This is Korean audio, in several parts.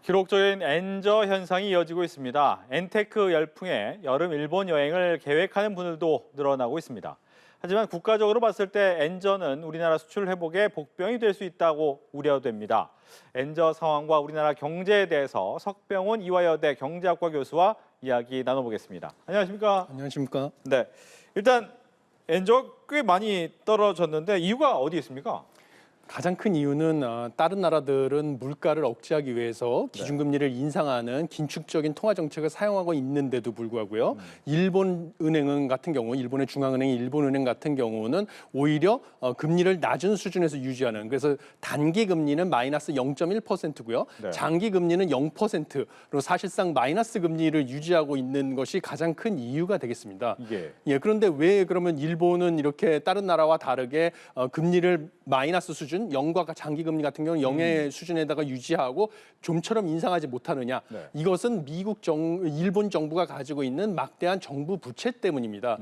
기록적인 엔저 현상이 이어지고 있습니다. 엔테크 열풍에 여름 일본 여행을 계획하는 분들도 늘어나고 있습니다. 하지만 국가적으로 봤을 때 엔저는 우리나라 수출 회복에 복병이 될 수 있다고 우려됩니다. 엔저 상황과 우리나라 경제에 대해서 석병훈 이화여대 경제학과 교수와 이야기 나눠보겠습니다. 안녕하십니까? 안녕하십니까? 네, 일단 엔저 꽤 많이 떨어졌는데 이유가 어디 있습니까? 가장 큰 이유는 다른 나라들은 물가를 억제하기 위해서 기준금리를 인상하는 긴축적인 통화 정책을 사용하고 있는데도 불구하고요. 일본 은행은 같은 경우, 일본의 중앙은행인 일본은행 같은 경우는 오히려 금리를 낮은 수준에서 유지하는, 그래서 단기 금리는 마이너스 0.1%고요. 네. 장기 금리는 0%로 사실상 마이너스 금리를 유지하고 있는 것이 가장 큰 이유가 되겠습니다. 예, 그런데 왜 그러면 일본은 이렇게 다른 나라와 다르게 금리를 마이너스 수준, 0과 장기 금리 같은 경우는 0의 수준에다가 유지하고 좀처럼 인상하지 못하느냐? 네. 이것은 일본 정부가 가지고 있는 막대한 정부 부채 때문입니다.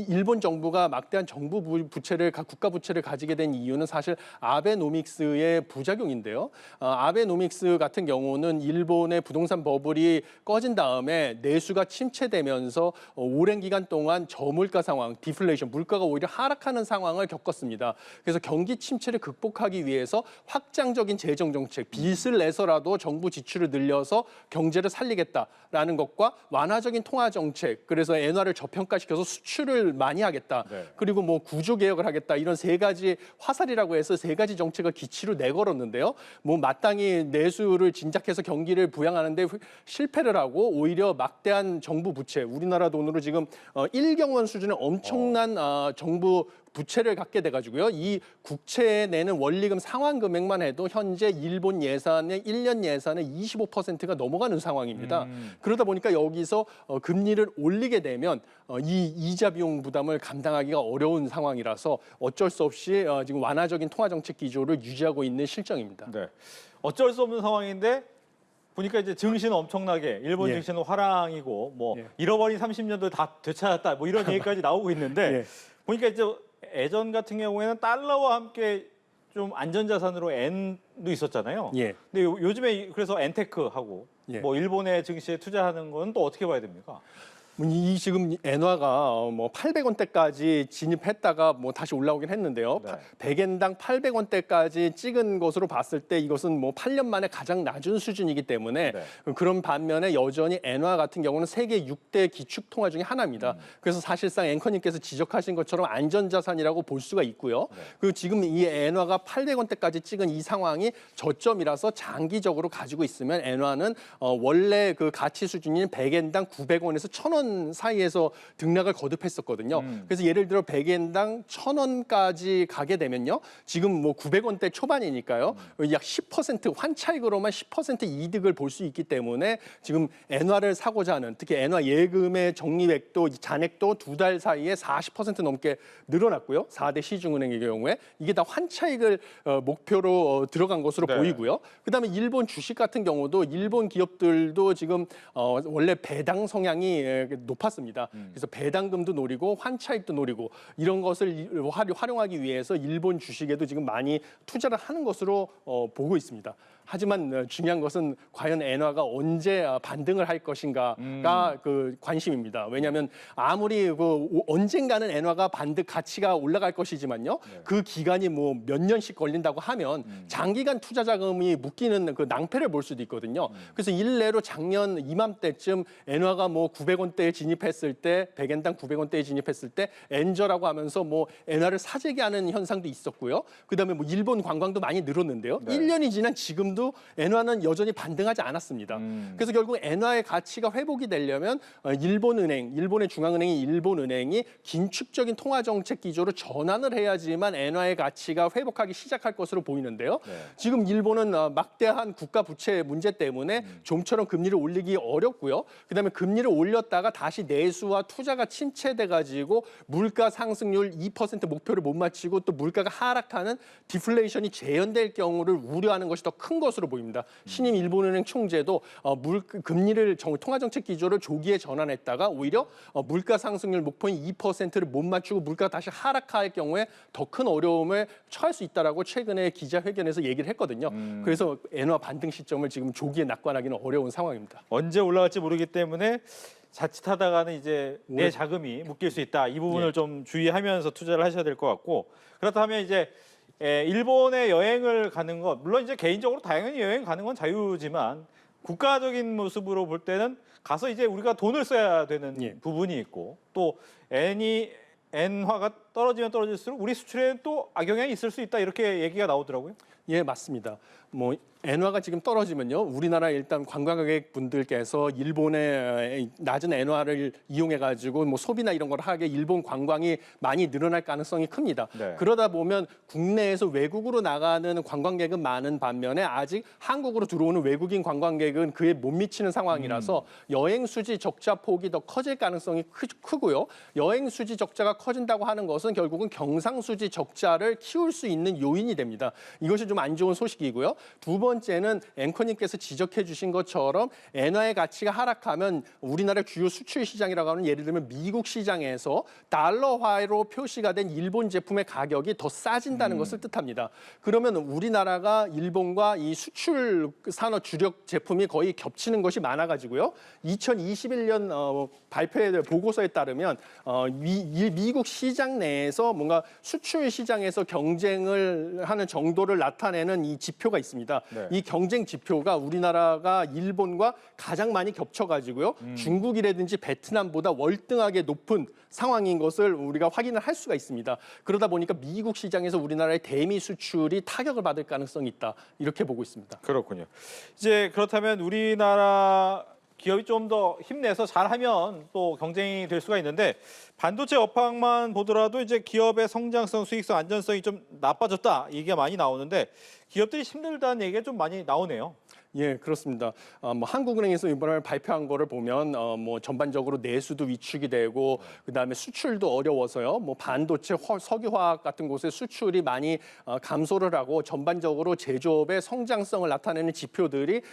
일본 정부가 막대한 정부 부채를, 국가 부채를 가지게 된 이유는 사실 아베노믹스의 부작용인데요. 아베노믹스 같은 경우는 일본의 부동산 버블이 꺼진 다음에 내수가 침체되면서 오랜 기간 동안 저물가 상황, 디플레이션, 물가가 오히려 하락하는 상황을 겪었습니다. 그래서 경기 침체를 극복하기 위해서 확장적인 재정 정책, 빚을 내서라도 정부 지출을 늘려서 경제를 살리겠다라는 것과 완화적인 통화 정책, 그래서 엔화를 저평가시켜서 수출을 많이 하겠다. 네. 그리고 뭐 구조 개혁을 하겠다. 이런 세 가지 화살이라고 해서 세 가지 정책을 기치로 내걸었는데요. 뭐 마땅히 내수를 진작해서 경기를 부양하는데 실패를 하고 오히려 막대한 정부 부채, 우리나라 돈으로 지금 1경원 수준의 엄청난 정부 부채를 갖게 돼가지고요. 이 국채에 내는 원리금 상환 금액만 해도 현재 일본 예산의 1년 예산의 25%가 넘어가는 상황입니다. 그러다 보니까 여기서 금리를 올리게 되면 이 이자 비용 부담을 감당하기가 어려운 상황이라서 어쩔 수 없이 지금 완화적인 통화 정책 기조를 유지하고 있는 실정입니다. 네, 어쩔 수 없는 상황인데 보니까 이제 증시는 엄청나게 일본 예. 증시는 화랑이고 뭐 예. 잃어버린 30년도 다 되찾았다 뭐 이런 얘기까지 나오고 있는데 예. 보니까 이제 예전 같은 경우에는 달러와 함께 좀 안전자산으로 엔도 있었잖아요. 예. 근데 요즘에 그래서 엔테크하고 예. 뭐 일본의 증시에 투자하는 건 또 어떻게 봐야 됩니까? 이 지금 엔화가 뭐 800원대까지 진입했다가 뭐 다시 올라오긴 했는데요. 네. 100엔당 800원대까지 찍은 것으로 봤을 때 이것은 뭐 8년 만에 가장 낮은 수준이기 때문에 네. 그런 반면에 여전히 엔화 같은 경우는 세계 6대 기축 통화 중에 하나입니다. 그래서 사실상 앵커님께서 지적하신 것처럼 안전자산이라고 볼 수가 있고요. 네. 그리고 지금 이 엔화가 800원대까지 찍은 이 상황이 저점이라서 장기적으로 가지고 있으면 엔화는 원래 그 가치 수준인 100엔당 900원에서 1000원 사이에서 등락을 거듭했었거든요. 그래서 예를 들어 100엔당 1000원까지 가게 되면요. 지금 뭐 900원대 초반이니까요. 약 10% 환차익으로만 10% 이득을 볼 수 있기 때문에 지금 엔화를 사고자 하는, 특히 엔화 예금의 적립액도 잔액도 2달 사이에 40% 넘게 늘어났고요. 4대 시중은행의 경우에 이게 다 환차익을 목표로 들어간 것으로 네. 보이고요. 그다음에 일본 주식 같은 경우도 일본 기업들도 지금 원래 배당 성향이 높았습니다. 그래서 배당금도 노리고 환차익도 노리고 이런 것을 활용하기 위해서 일본 주식에도 지금 많이 투자를 하는 것으로 보고 있습니다. 하지만 중요한 것은 과연 엔화가 언제 반등을 할 것인가가 그 관심입니다. 왜냐하면 아무리 언젠가는 엔화가 가치가 올라갈 것이지만요. 네. 그 기간이 뭐 몇 년씩 걸린다고 하면 장기간 투자 자금이 묶이는 그 낭패를 볼 수도 있거든요. 그래서 일례로 작년 이맘때쯤 엔화가 뭐 900원대에 진입했을 때 100엔당 900원대에 진입했을 때 엔저라고 하면서 뭐 엔화를 사재기 하는 현상도 있었고요. 그다음에 뭐 일본 관광도 많이 늘었는데요. 네. 1년이 지난 지금도 엔화는 여전히 반등하지 않았습니다. 그래서 결국 엔화의 가치가 회복이 되려면 일본의 중앙은행인 일본은행이 긴축적인 통화 정책 기조로 전환을 해야지만 엔화의 가치가 회복하기 시작할 것으로 보이는데요. 네. 지금 일본은 막대한 국가 부채 문제 때문에 좀처럼 금리를 올리기 어렵고요. 그다음에 금리를 올렸다가 다시 내수와 투자가 침체돼 가지고 물가 상승률 2% 목표를 못 맞추고 또 물가가 하락하는 디플레이션이 재현될 경우를 우려하는 것이 더 큰 것으로 보입니다. 신임 일본은행 총재도 금리를 통화정책 기조를 조기에 전환했다가 오히려 물가 상승률 목표인 2%를 못 맞추고 물가가 다시 하락할 경우에 더 큰 어려움을 처할 수 있다라고 최근에 기자회견에서 얘기를 했거든요. 그래서 엔화 반등 시점을 지금 조기에 낙관하기는 어려운 상황입니다. 언제 올라갈지 모르기 때문에 자칫하다가는 이제 내 오래- 자금이 묶일 수 있다. 이 부분을 예. 좀 주의하면서 투자를 하셔야 될 것 같고 그렇다면 이제 일본에 여행을 가는 것 물론 이제 개인적으로 당연히 여행 가는 건 자유지만 국가적인 모습으로 볼 때는 가서 이제 우리가 돈을 써야 되는 예. 부분이 있고 또 엔화가 떨어지면 떨어질수록 우리 수출에는 또 악영향이 있을 수 있다 이렇게 얘기가 나오더라고요. 예, 맞습니다. 뭐 엔화가 지금 떨어지면요, 우리나라 일단 관광객 분들께서 일본의 낮은 엔화를 이용해 가지고 뭐 소비나 이런 걸 하게 일본 관광이 많이 늘어날 가능성이 큽니다. 네. 그러다 보면 국내에서 외국으로 나가는 관광객은 많은 반면에 아직 한국으로 들어오는 외국인 관광객은 그에 못 미치는 상황이라서 여행 수지 적자 폭이 더 커질 가능성이 크고요. 여행 수지 적자가 커진다고 하는 것은 결국은 경상 수지 적자를 키울 수 있는 요인이 됩니다. 이것이 좀 안 좋은 소식이고요. 두 번째는 앵커님께서 지적해 주신 것처럼 엔화의 가치가 하락하면 우리나라 주요 수출 시장이라고 하는 예를 들면 미국 시장에서 달러화로 표시가 된 일본 제품의 가격이 더 싸진다는 것을 뜻합니다. 그러면 우리나라가 일본과 이 수출 산업 주력 제품이 거의 겹치는 것이 많아가지고요. 2021년 발표의 보고서에 따르면 미국 시장 내에서 뭔가 수출 시장에서 경쟁을 하는 정도를 나타내는 이 지표가 있습니다. 네. 이 경쟁 지표가 우리나라가 일본과 가장 많이 겹쳐가지고요. 중국이라든지 베트남보다 월등하게 높은 상황인 것을 우리가 확인을 할 수가 있습니다. 그러다 보니까 미국 시장에서 우리나라의 대미 수출이 타격을 받을 가능성이 있다. 이렇게 보고 있습니다. 그렇군요. 이제 그렇다면 우리나라 기업이 좀 더 힘내서 잘하면 또 경쟁이 될 수가 있는데 반도체 업황만 보더라도 이제 기업의 성장성, 수익성, 안전성이 좀 나빠졌다 얘기가 많이 나오는데 기업들이 힘들다는 얘기가 좀 많이 나오네요. 예, 그렇습니다. 뭐 한국은행에서 이번에 발표한 거를 보면 뭐 전반적으로 내수도 위축이 되고 그다음에 수출도 어려워서요. 뭐 반도체, 석유화학 같은 곳에 수출이 많이 감소를 하고 전반적으로 제조업의 성장성을 나타내는 지표들이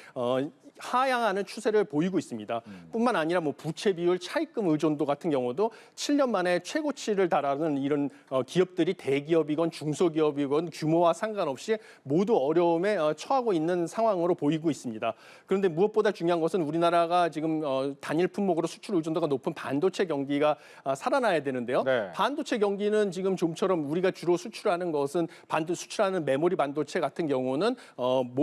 하향하는 추세를 보이고 있습니다. 뿐만 아니라 뭐 부채 비율, 차입금 의존도 같은 경우도 7년 만에 최고치를 달하는 이런 기업들이 대기업이건 중소기업이건 규모와 상관없이 모두 어려움에 처하고 있는 상황으로 보이고 있습니다. 그런데 무엇보다 중요한 것은 우리나라가 지금 단일 품목으로 수출 의존도가 높은 반도체 경기가 살아나야 되는데요. 네. 반도체 경기는 지금 좀처럼 우리가 주로 수출하는 것은 수출하는 메모리 반도체 같은 경우는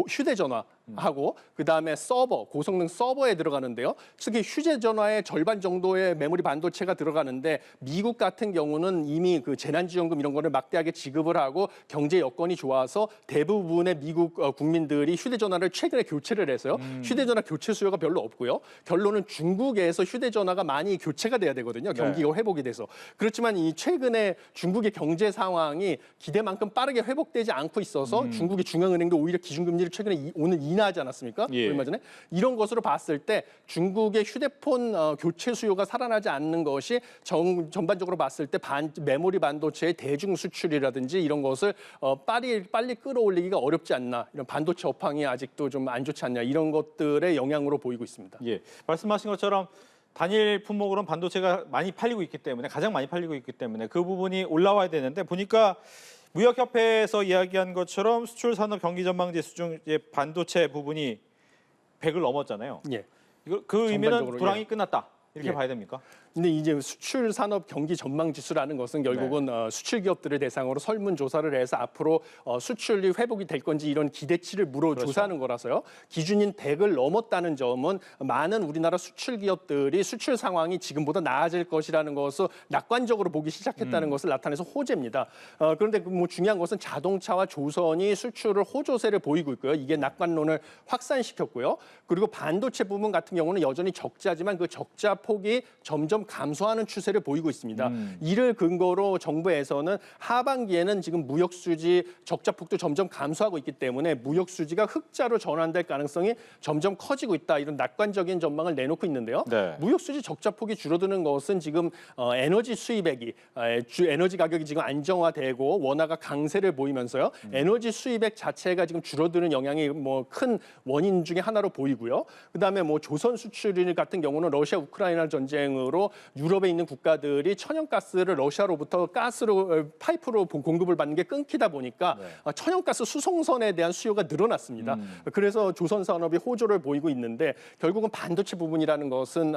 휴대전화 하고 그다음에 서버, 고성능 서버에 들어가는데요. 특히 휴대전화의 절반 정도의 메모리 반도체가 들어가는데 미국 같은 경우는 이미 그 재난지원금 이런 거를 막대하게 지급을 하고 경제 여건이 좋아서 대부분의 미국 국민들이 휴대전화를 최근에 교체를 해서요. 휴대전화 교체 수요가 별로 없고요. 결론은 중국에서 휴대전화가 많이 교체가 돼야 되거든요. 경기가 회복이 돼서. 그렇지만 이 최근에 중국의 경제 상황이 기대만큼 빠르게 회복되지 않고 있어서 중국의 중앙은행도 오히려 기준금리를 최근에 오늘 인하하지 않았습니까? 예. 얼마 전에 이런 것으로 봤을 때 중국의 휴대폰 교체 수요가 살아나지 않는 것이 전반적으로 봤을 때 메모리 반도체의 대중 수출이라든지 이런 것을 빨리 끌어올리기가 어렵지 않나, 이런 반도체 업황이 아직도 좀 안 좋지 않냐, 이런 것들의 영향으로 보이고 있습니다. 예, 말씀하신 것처럼 단일 품목으로는 반도체가 많이 팔리고 있기 때문에 가장 많이 팔리고 있기 때문에 그 부분이 올라와야 되는데 보니까 무역협회에서 이야기한 것처럼 수출 산업 경기 전망 지수 중 이제 반도체 부분이 100을 넘었잖아요. 예. 그 의미는 전반적으로, 불황이 예. 끝났다 이렇게 예. 봐야 됩니까? 근데 이제 수출 산업 경기 전망 지수라는 것은 결국은 수출 기업들을 대상으로 설문 조사를 해서 앞으로 수출이 회복이 될 건지 이런 기대치를 물어 그렇죠. 조사하는 거라서요. 기준인 100을 넘었다는 점은 많은 우리나라 수출 기업들이 수출 상황이 지금보다 나아질 것이라는 것을 낙관적으로 보기 시작했다는 것을 나타내서 호재입니다. 그런데 뭐 중요한 것은 자동차와 조선이 수출을 호조세를 보이고 있고요. 이게 낙관론을 확산시켰고요. 그리고 반도체 부분 같은 경우는 여전히 적자지만 그 적자 폭이 점점 점점 감소하는 추세를 보이고 있습니다. 이를 근거로 정부에서는 하반기에는 지금 무역 수지 적자폭도 점점 감소하고 있기 때문에 무역 수지가 흑자로 전환될 가능성이 점점 커지고 있다. 이런 낙관적인 전망을 내놓고 있는데요. 네. 무역 수지 적자폭이 줄어드는 것은 지금 에너지 수입액이 에너지 가격이 지금 안정화되고 원화가 강세를 보이면서요. 에너지 수입액 자체가 지금 줄어드는 영향이 뭐 큰 원인 중에 하나로 보이고요. 그다음에 뭐 조선 수출 같은 경우는 러시아 우크라이나 전쟁으로 유럽에 있는 국가들이 천연가스를 러시아로부터 가스로 파이프로 공급을 받는 게 끊기다 보니까 천연가스 수송선에 대한 수요가 늘어났습니다. 그래서 조선 산업이 호조를 보이고 있는데 결국은 반도체 부분이라는 것은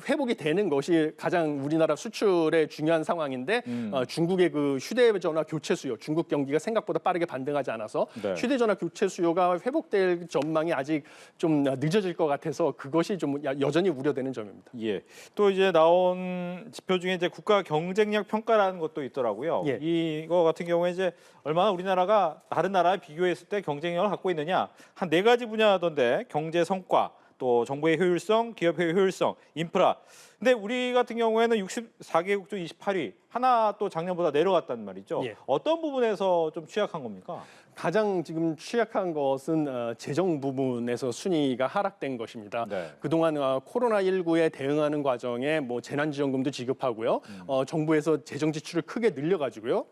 회복이 되는 것이 가장 우리나라 수출의 중요한 상황인데 중국의 그 휴대전화 교체 수요, 중국 경기가 생각보다 빠르게 반등하지 않아서 네. 휴대전화 교체 수요가 회복될 전망이 아직 좀 늦어질 것 같아서 그것이 좀 여전히 우려되는 점입니다. 예. 또 이제 나온 지표 중에 이제 국가 경쟁력 평가라는 것도 있더라고요. 예. 이거 같은 경우에 이제 얼마나 우리나라가 다른 나라에 비교했을 때 경쟁력을 갖고 있느냐 한 4가지 분야던데 경제 성과, 또 정부의 효율성, 기업의 효율성, 인프라. 근데 우리 같은 경우에는 64개국 중 28위, 하나 또 작년보다 내려갔단 말이죠. 예. 어떤 부분에서 좀 취약한 겁니까? 가장 지금 취약한 것은 재정 부분에서 순위가 하락된 것입니다. 네. 그동안 코로나19에 대응하는 과정에 뭐 재난지원금도 지급하고요. 정부에서 재정 지출을 크게 늘려가지고요.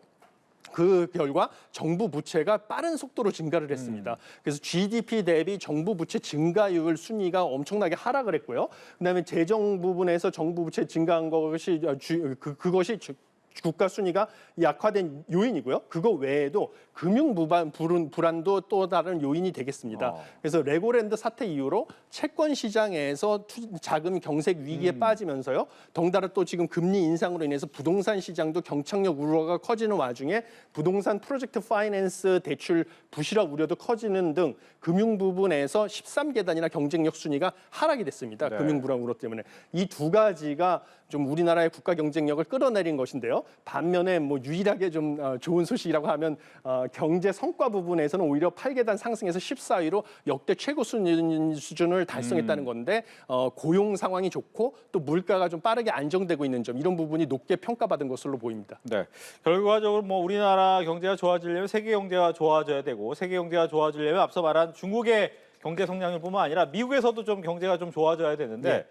그 결과 정부 부채가 빠른 속도로 증가를 했습니다. 그래서 GDP 대비 정부 부채 증가율 순위가 엄청나게 하락을 했고요. 그다음에 재정 부분에서 정부 부채 증가한 것이 그것이 국가 순위가 약화된 요인이고요. 그거 외에도 금융 불안도 또 다른 요인이 되겠습니다. 그래서 레고랜드 사태 이후로 채권 시장에서 자금 경색 위기에 빠지면서요. 덩달아 또 지금 금리 인상으로 인해서 부동산 시장도 경착력 우려가 커지는 와중에 부동산 프로젝트 파이낸스 대출 부실화 우려도 커지는 등 금융 부분에서 13계단이나 경쟁력 순위가 하락이 됐습니다. 네. 금융 불안 우려 때문에. 이 두 가지가 좀 우리나라의 국가 경쟁력을 끌어내린 것인데요. 반면에 뭐 유일하게 좀 좋은 소식이라고 하면 경제 성과 부분에서는 오히려 8계단 상승해서 14위로 역대 최고 수준을 달성했다는 건데 고용 상황이 좋고 또 물가가 좀 빠르게 안정되고 있는 점 이런 부분이 높게 평가받은 것으로 보입니다. 네. 결과적으로 뭐 우리나라 경제가 좋아지려면 세계 경제가 좋아져야 되고 세계 경제가 좋아지려면 앞서 말한 중국의 경제 성장률뿐만 아니라 미국에서도 좀 경제가 좀 좋아져야 되는데 네.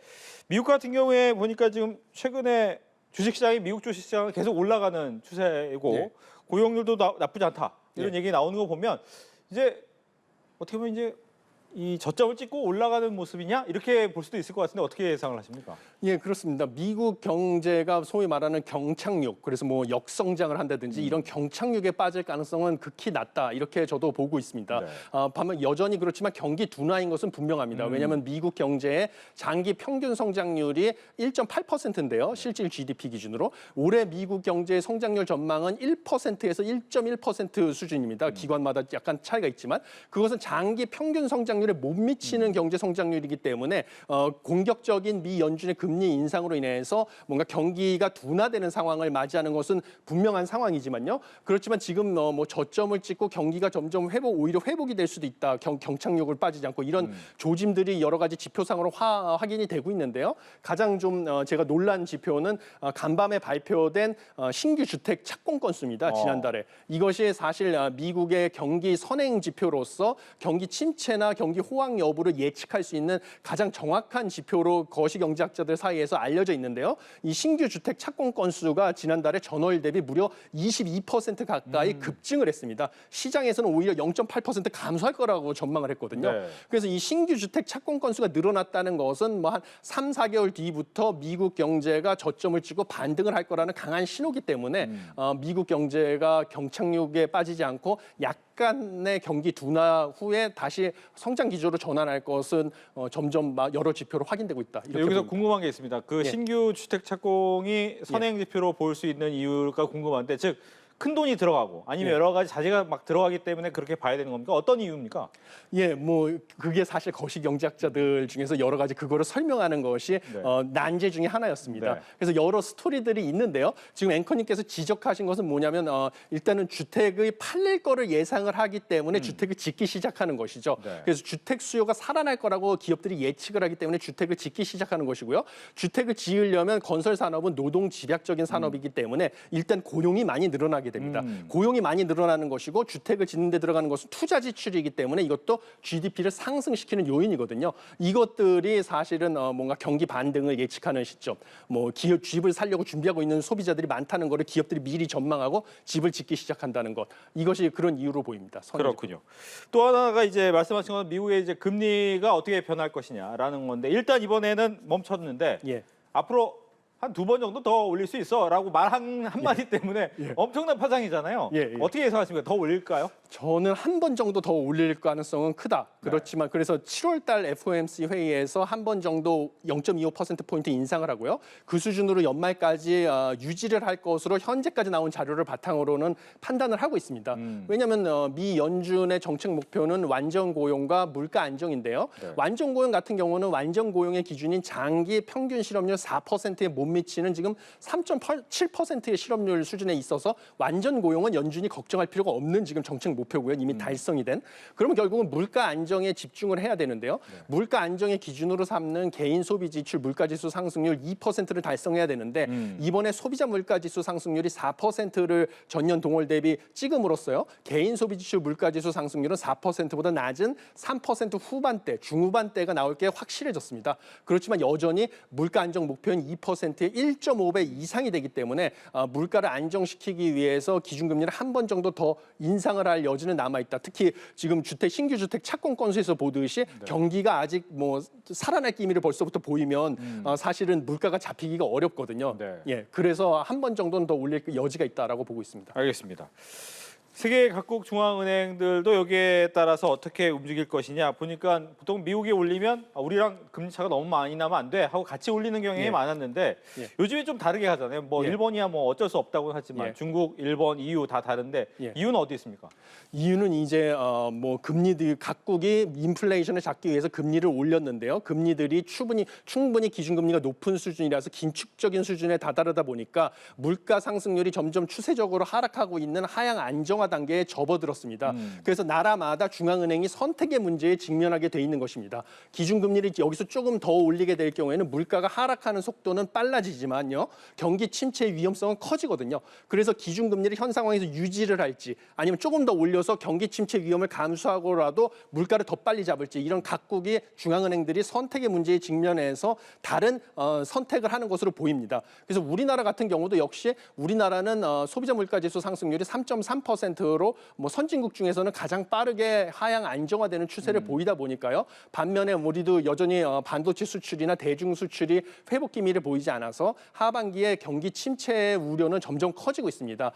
미국 같은 경우에 보니까 지금 최근에 주식시장이 미국 주식시장은 계속 올라가는 추세이고 네. 고용률도 나쁘지 않다 이런 네. 얘기 나오는 거 보면 이제 어떻게 보면 이제 이 저점을 찍고 올라가는 모습이냐 이렇게 볼 수도 있을 것 같은데 어떻게 예상을 하십니까? 예, 그렇습니다. 미국 경제가 소위 말하는 경착륙, 그래서 뭐 역성장을 한다든지 이런 경착륙에 빠질 가능성은 극히 낮다. 이렇게 저도 보고 있습니다. 네. 반면 여전히 그렇지만 경기 둔화인 것은 분명합니다. 왜냐하면 미국 경제의 장기 평균 성장률이 1.8%인데요. 실질 GDP 기준으로. 올해 미국 경제의 성장률 전망은 1%에서 1.1% 수준입니다. 기관마다 약간 차이가 있지만 그것은 장기 평균 성장률에 못 미치는 경제 성장률이기 때문에 공격적인 미 연준의 금리 인상으로 인해서 뭔가 경기가 둔화되는 상황을 맞이하는 것은 분명한 상황이지만요. 그렇지만 지금 뭐 저점을 찍고 경기가 점점 오히려 회복이 될 수도 있다. 경착륙을 빠지지 않고 이런 조짐들이 여러 가지 지표상으로 확인이 되고 있는데요. 가장 좀 제가 놀란 지표는 간밤에 발표된 신규 주택 착공 건수입니다. 지난달에. 이것이 사실 미국의 경기 선행 지표로서 경기 침체나 경기 호황 여부를 예측할 수 있는 가장 정확한 지표로 거시경제학자들 사이에서 알려져 있는데요. 이 신규 주택 착공 건수가 지난달에 전월 대비 무려 22% 가까이 급증을 했습니다. 시장에서는 오히려 0.8% 감소할 거라고 전망을 했거든요. 네. 그래서 이 신규 주택 착공 건수가 늘어났다는 것은 뭐 한 3, 4개월 뒤부터 미국 경제가 저점을 찍고 반등을 할 거라는 강한 신호기 때문에 미국 경제가 경착륙에 빠지지 않고 약간의 경기 둔화 후에 다시 성장 기조로 전환할 것은 점점 여러 지표로 확인되고 있다. 이렇게 여기서 봅니다. 궁금한 게 있습니다. 그 예. 신규 주택 착공이 선행 지표로 볼 수 있는 이유가 궁금한데 즉 큰 돈이 들어가고 아니면 예. 여러 가지 자재가 막 들어가기 때문에 그렇게 봐야 되는 겁니까? 어떤 이유입니까? 예, 뭐 그게 사실 거시 경제학자들 중에서 여러 가지 그거를 설명하는 것이 네. 난제 중에 하나였습니다. 네. 그래서 여러 스토리들이 있는데요. 지금 앵커님께서 지적하신 것은 뭐냐면 일단은 주택의 팔릴 거를 예상을 하기 때문에 주택을 짓기 시작하는 것이죠. 네. 그래서 주택 수요가 살아날 거라고 기업들이 예측을 하기 때문에 주택을 짓기 시작하는 것이고요. 주택을 지으려면 건설 산업은 노동 집약적인 산업이기 때문에 일단 고용이 많이 늘어나게 됩니다. 고용이 많이 늘어나는 것이고 주택을 짓는 데 들어가는 것은 투자 지출이기 때문에 이것도 GDP를 상승시키는 요인이거든요. 이것들이 사실은 뭔가 경기 반등을 예측하는 시점, 뭐 기업 집을 살려고 준비하고 있는 소비자들이 많다는 거를 기업들이 미리 전망하고 집을 짓기 시작한다는 것, 이것이 그런 이유로 보입니다. 그렇군요. 또 하나가 이제 말씀하신 건 미국의 이제 금리가 어떻게 변할 것이냐라는 건데 일단 이번에는 멈췄는데 예. 앞으로 한 2번 정도 더 올릴 수 있어라고 말 한마디 때문에 엄청난 파장이잖아요. 예, 예. 어떻게 예상하십니까? 더 올릴까요? 저는 한 번 정도 더 올릴 가능성은 크다. 그렇지만 그래서 7월 달 FOMC 회의에서 한 번 정도 0.25%포인트 인상을 하고요. 그 수준으로 연말까지 유지를 할 것으로 현재까지 나온 자료를 바탕으로는 판단을 하고 있습니다. 왜냐하면 미 연준의 정책 목표는 완전 고용과 물가 안정인데요. 네. 완전 고용 같은 경우는 완전 고용의 기준인 장기 평균 실업률 4%에 못 미치는 지금 3.7%의 실업률 수준에 있어서 완전 고용은 연준이 걱정할 필요가 없는 지금 정책 목표고요. 이미 달성이 된. 그러면 결국은 물가 안정에 집중을 해야 되는데요. 물가 안정의 기준으로 삼는 개인 소비 지출 물가지수 상승률 2%를 달성해야 되는데 이번에 소비자 물가지수 상승률이 4%를 전년 동월 대비 찍음으로써요. 개인 소비 지출 물가지수 상승률은 4%보다 낮은 3% 후반대, 중후반대가 나올 게 확실해졌습니다. 그렇지만 여전히 물가 안정 목표인 2%의 1.5배 이상이 되기 때문에 물가를 안정시키기 위해서 기준금리를 한 번 정도 더 인상을 할 여지는 남아 있다. 특히 지금 신규 주택 착공 건수에서 보듯이 경기가 아직 뭐 살아날 기미를 벌써부터 보이면 사실은 물가가 잡히기가 어렵거든요. 네. 예, 그래서 한 번 정도는 더 올릴 여지가 있다라고 보고 있습니다. 알겠습니다. 세계 각국 중앙은행들도 여기에 따라서 어떻게 움직일 것이냐 보니까 보통 미국이 올리면 우리랑 금리 차가 너무 많이 나면 안 돼 하고 같이 올리는 경향이 예. 많았는데 예. 요즘에 좀 다르게 하잖아요. 뭐 예. 일본이야 뭐 어쩔 수 없다고 하지만 예. 중국, 일본, EU 다 다른데 예. 이유는 어디 있습니까? 이유는 이제 뭐 금리들 각국이 인플레이션을 잡기 위해서 금리를 올렸는데요. 금리들이 충분히 기준금리가 높은 수준이라서 긴축적인 수준에 다다르다 보니까 물가 상승률이 점점 추세적으로 하락하고 있는 하향 안정화 단계에 접어들었습니다. 그래서 나라마다 중앙은행이 선택의 문제에 직면하게 돼 있는 것입니다. 기준금리를 여기서 조금 더 올리게 될 경우에는 물가가 하락하는 속도는 빨라지지만요. 경기 침체의 위험성은 커지거든요. 그래서 기준금리를 현 상황에서 유지를 할지 아니면 조금 더 올려서 경기 침체 위험을 감수하고라도 물가를 더 빨리 잡을지 이런 각국의 중앙은행들이 선택의 문제에 직면해서 다른 선택을 하는 것으로 보입니다. 그래서 우리나라 같은 경우도 역시 우리나라는 소비자 물가지수 상승률이 3.3%로 뭐 선진국 중에서는 가장 빠르게 하향 안정화되는 추세를 보이다 보니까요. 반면에 우리도 여전히 반도체 수출이나 대중 수출이 회복 기미를 보이지 않아서 하반기에 경기 침체의 우려는 점점 커지고 있습니다.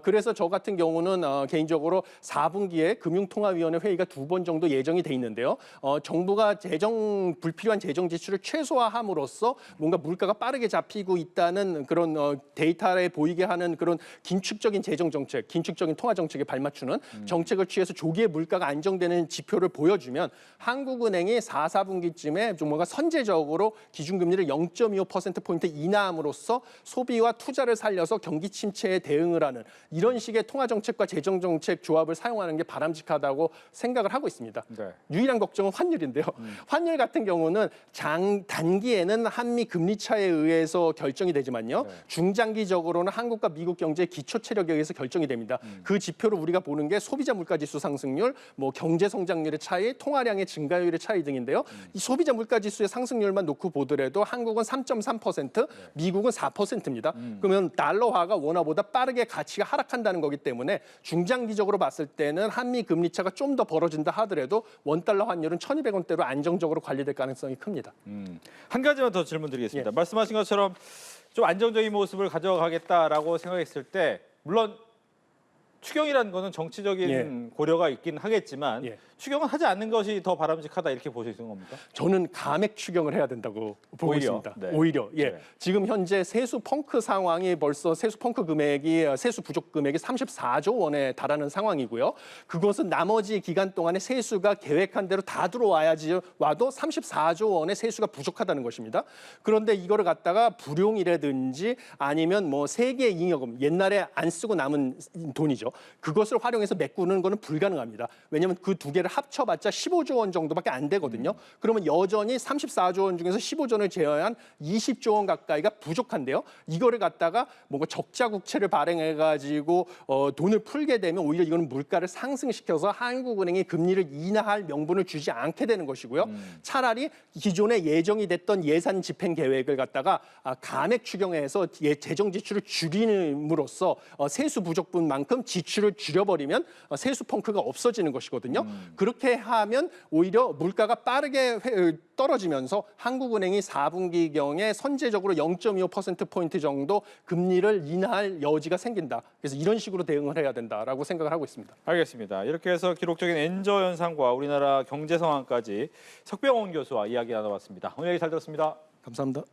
그래서 저 같은 경우는 개인적으로 4분기에 금융통화위원회 회의가 2번 정도 예정이 돼 있는데요. 정부가 불필요한 재정 지출을 최소화함으로써 뭔가 물가가 빠르게 잡히고 있다는 그런 데이터에 보이게 하는 그런 긴축적인 재정 정책, 긴축적인 통화 정책에 발맞추는 정책을 취해서 조기에 물가가 안정되는 지표를 보여주면 한국은행이 4분기쯤에 좀 뭔가 선제적으로 기준금리를 0.25%포인트 인하함으로써 소비와 투자를 살려서 경기 침체에 대응을 하는 이런 식의 통화 정책과 재정 정책 조합을 사용하는 게 바람직하다고 생각을 하고 있습니다. 네. 유일한 걱정은 환율인데요. 환율 같은 경우는 단기에는 한미 금리 차에 의해서 결정이 되지만요. 네. 중장기적으로는 한국과 미국 경제의 기초 체력에 의해서 결정이 됩니다. 그 지표를 우리가 보는 게 소비자 물가지수 상승률, 뭐 경제 성장률의 차이, 통화량의 증가율의 차이 등인데요. 이 소비자 물가지수의 상승률만 놓고 보더라도 한국은 3.3%, 미국은 4%입니다. 그러면 달러화가 원화보다 빠르게 가치가 하락한다는 거기 때문에 중장기적으로 봤을 때는 한미 금리 차가 좀 더 벌어진다 하더라도 원달러 환율은 1,200원대로 안정적으로 관리될 가능성이 큽니다. 한 가지만 더 질문드리겠습니다. 예. 말씀하신 것처럼 좀 안정적인 모습을 가져가겠다라고 생각했을 때 물론 추경이라는 거는 정치적인 예. 고려가 있긴 하겠지만 예. 추경은 하지 않는 것이 더 바람직하다 이렇게 보시는 겁니까? 저는 감액 추경을 해야 된다고 보고 오히려? 있습니다. 네. 오히려 예. 네. 지금 현재 세수 펑크 상황이 벌써 세수 펑크 금액이 세수 부족 금액이 34조 원에 달하는 상황이고요. 그것은 나머지 기간 동안에 세수가 계획한 대로 다 들어와야지 와도 34조 원의 세수가 부족하다는 것입니다. 그런데 이거를 갖다가 불용이라든지 아니면 뭐 세계 잉여금 옛날에 안 쓰고 남은 돈이죠. 그것을 활용해서 메꾸는 거는 불가능합니다. 왜냐하면 그 두 개를 합쳐봤자 15조 원 정도밖에 안 되거든요. 그러면 여전히 34조 원 중에서 15조 원을 제외한 20조 원 가까이가 부족한데요. 이거를 갖다가 뭔가 적자 국채를 발행해가지고 돈을 풀게 되면 오히려 이거는 물가를 상승시켜서 한국은행이 금리를 인하할 명분을 주지 않게 되는 것이고요. 차라리 기존에 예정이 됐던 예산 집행 계획을 갖다가 감액 추경해서 재정 지출을 줄임으로써 세수 부족분만큼 지출을 줄여버리면 세수 펑크가 없어지는 것이거든요. 그렇게 하면 오히려 물가가 빠르게 떨어지면서 한국은행이 4분기경에 선제적으로 0.25%포인트 정도 금리를 인하할 여지가 생긴다. 그래서 이런 식으로 대응을 해야 된다라고 생각을 하고 있습니다. 알겠습니다. 이렇게 해서 기록적인 엔저 현상과 우리나라 경제 상황까지 석병원 교수와 이야기 나눠봤습니다. 오늘 얘기 잘 들었습니다. 감사합니다.